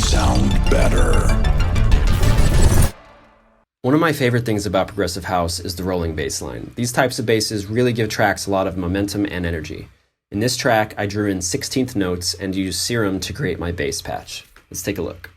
sound better. One of my favorite things about progressive house is the rolling bass line. These types of basses really give tracks a lot of momentum and energy. In this track, I drew in 16th notes and used Serum to create my bass patch. Let's take a look.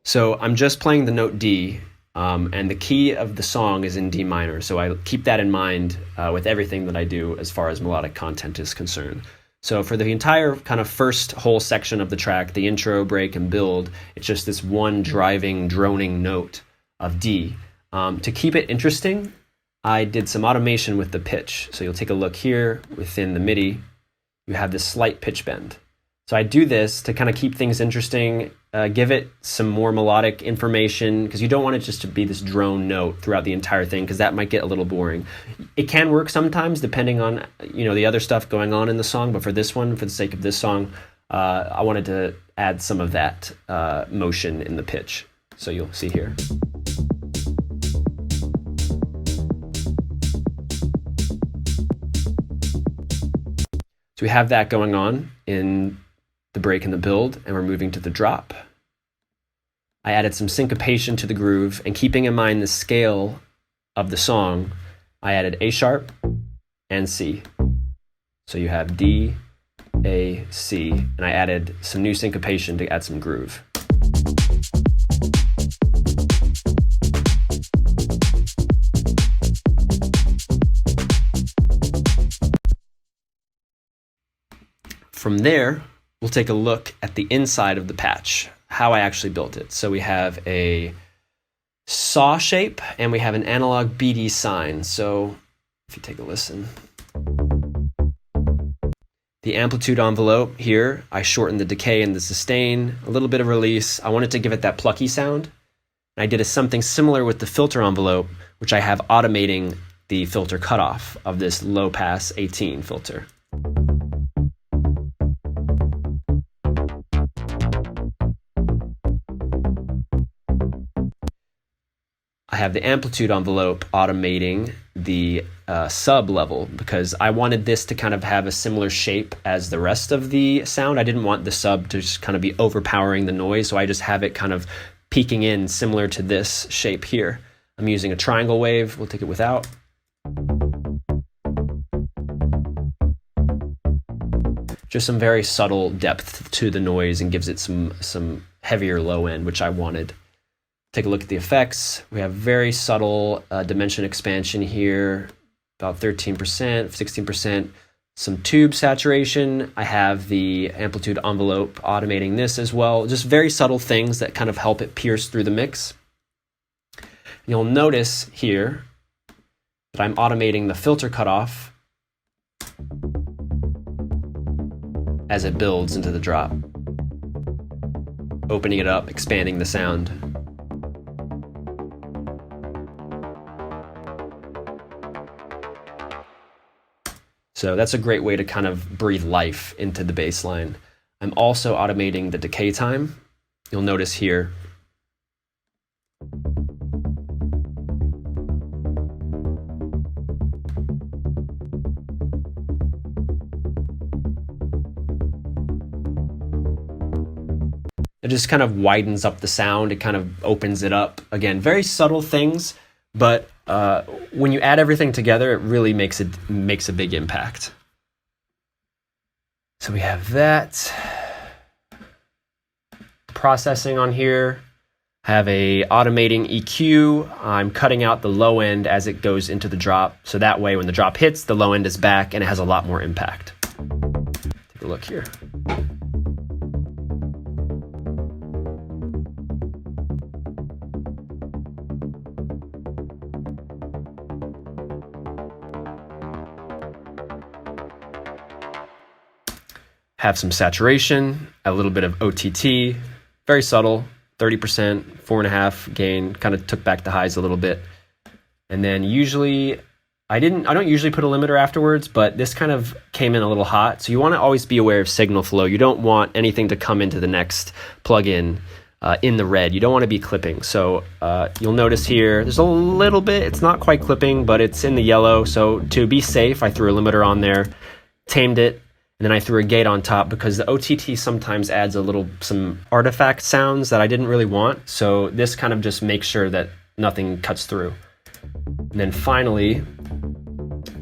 So I'm just playing the note D, and the key of the song is in D minor, so I keep that in mind with everything that I do as far as melodic content is concerned. So for the entire kind of first whole section of the track, the intro, break, and build, it's just this one driving, droning note of D. To keep it interesting, I did some automation with the pitch. So you'll take a look here within the MIDI, you have this slight pitch bend. So I do this to kind of keep things interesting, give it some more melodic information, because you don't want it just to be this drone note throughout the entire thing, because that might get a little boring. It can work sometimes depending on the other stuff going on in the song, but for this one, for the sake of this song, I wanted to add some of that motion in the pitch. So you'll see here. So we have that going on in the break and the build, and we're moving to the drop. I added some syncopation to the groove, and keeping in mind the scale of the song, I added A sharp and C. So you have D, A, C, and I added some new syncopation to add some groove. From there, we'll take a look at the inside of the patch, how I actually built it. So we have a saw shape and we have an analog BD sign. So if you take a listen, the amplitude envelope here, I shortened the decay and the sustain, a little bit of release. I wanted to give it that plucky sound. I did something similar with the filter envelope, which I have automating the filter cutoff of this low pass 18 filter. I have the amplitude envelope automating the sub level, because I wanted this to kind of have a similar shape as the rest of the sound. I didn't want the sub to just kind of be overpowering the noise, so I just have it kind of peeking in similar to this shape here. I'm using a triangle wave. We'll take it without. Just some very subtle depth to the noise and gives it some heavier low end, which I wanted. Take a look at the effects. We have very subtle dimension expansion here, about 13%, 16%, some tube saturation. I have the amplitude envelope automating this as well. Just very subtle things that kind of help it pierce through the mix. And you'll notice here that I'm automating the filter cutoff as it builds into the drop. Opening it up, expanding the sound. So that's a great way to kind of breathe life into the bass line. I'm also automating the decay time. You'll notice here. It just kind of widens up the sound. It kind of opens it up. Again, very subtle things, but when you add everything together, it really makes a big impact. So we have that. Processing on here. I have a automating EQ. I'm cutting out the low end as it goes into the drop. So that way when the drop hits, the low end is back and it has a lot more impact. Take a look here. Have some saturation, a little bit of OTT, very subtle, 30%, 4.5 gain, kind of took back the highs a little bit. And then usually, I don't usually put a limiter afterwards, but this kind of came in a little hot. So you want to always be aware of signal flow. You don't want anything to come into the next plugin in the red. You don't want to be clipping. So you'll notice here, there's a little bit, it's not quite clipping, but it's in the yellow. So to be safe, I threw a limiter on there, tamed it, and then I threw a gate on top because the OTT sometimes adds some artifact sounds that I didn't really want. So this kind of just makes sure that nothing cuts through. And then finally,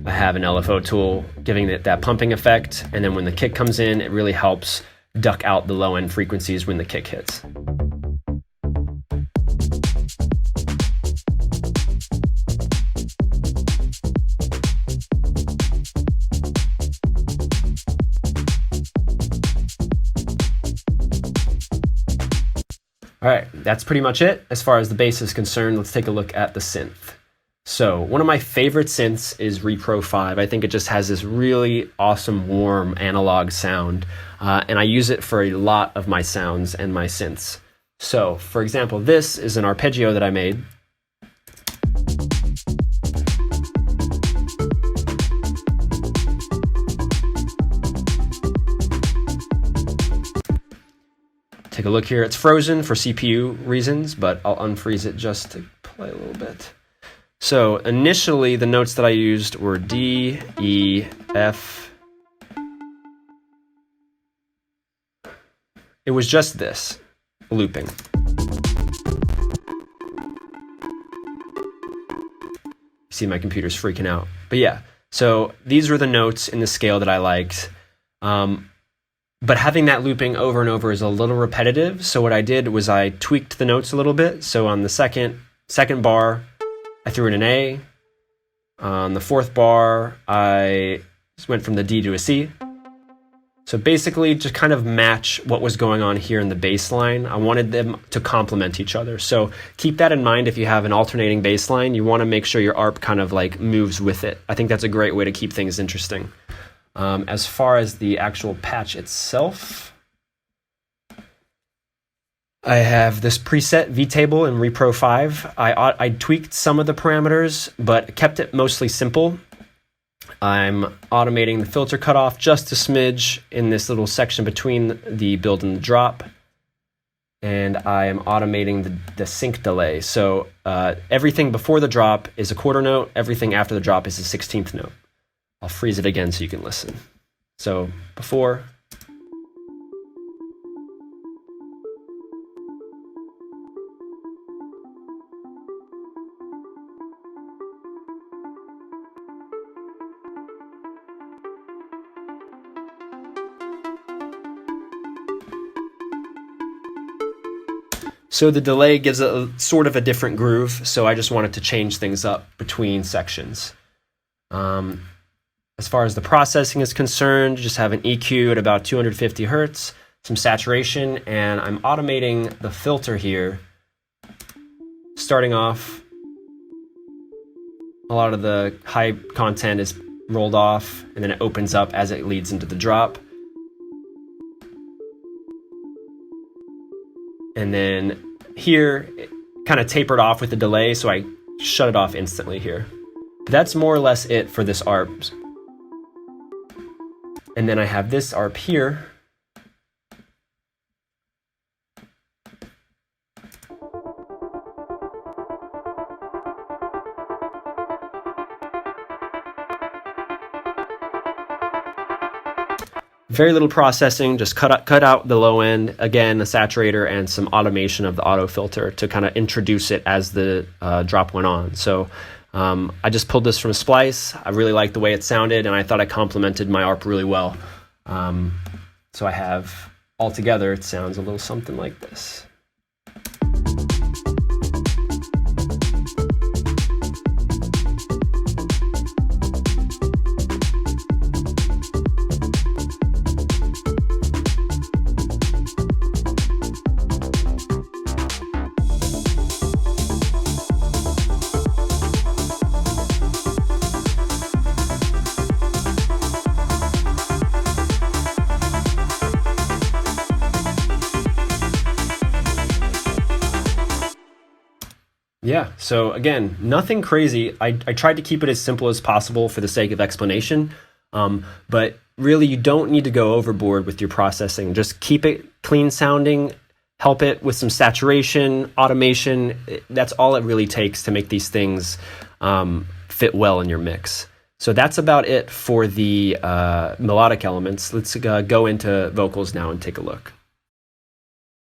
I have an LFO tool giving it that pumping effect. And then when the kick comes in, it really helps duck out the low end frequencies when the kick hits. All right, that's pretty much it as far as the bass is concerned. Let's take a look at the synth. So one of my favorite synths is Repro 5. I think it just has this really awesome, warm analog sound, and I use it for a lot of my sounds and my synths. So, for example, this is an arpeggio that I made. Take a look here. It's frozen for CPU reasons, but I'll unfreeze it just to play a little bit. So initially, the notes that I used were D, E, F. It was just this, looping. See, my computer's freaking out. But yeah, so these were the notes in the scale that I liked. But having that looping over and over is a little repetitive. So what I did was I tweaked the notes a little bit. So on the second bar, I threw in an A. On the fourth bar, I went from the D to a C. So basically just kind of match what was going on here in the bass line. I wanted them to complement each other. So keep that in mind. If you have an alternating bass line, you want to make sure your arp kind of like moves with it. I think that's a great way to keep things interesting. As far as the actual patch itself, I have this preset vtable in Repro 5. I tweaked some of the parameters, but kept it mostly simple. I'm automating the filter cutoff just a smidge in this little section between the build and the drop. And I am automating the sync delay. So everything before the drop is a quarter note. Everything after the drop is a 16th note. I'll freeze it again so you can listen. So before. So the delay gives a sort of a different groove, so I just wanted to change things up between sections. As far as the processing is concerned, just have an EQ at about 250 hertz, some saturation, and I'm automating the filter here. Starting off, a lot of the high content is rolled off, and then it opens up as it leads into the drop. And then here, it kind of tapered off with the delay, so I shut it off instantly here. But that's more or less it for this ARP. And then I have this ARP here. Very little processing, just cut out the low end, again, a saturator and some automation of the auto filter to kind of introduce it as the drop went on. So I just pulled this from Splice. I really liked the way it sounded, and I thought I complemented my ARP really well. So I have, altogether, it sounds a little something like this. Yeah, so again, nothing crazy. I tried to keep it as simple as possible for the sake of explanation, but really you don't need to go overboard with your processing. Just keep it clean sounding, help it with some saturation, automation. That's all it really takes to make these things fit well in your mix. So that's about it for the melodic elements. Let's go into vocals now and take a look.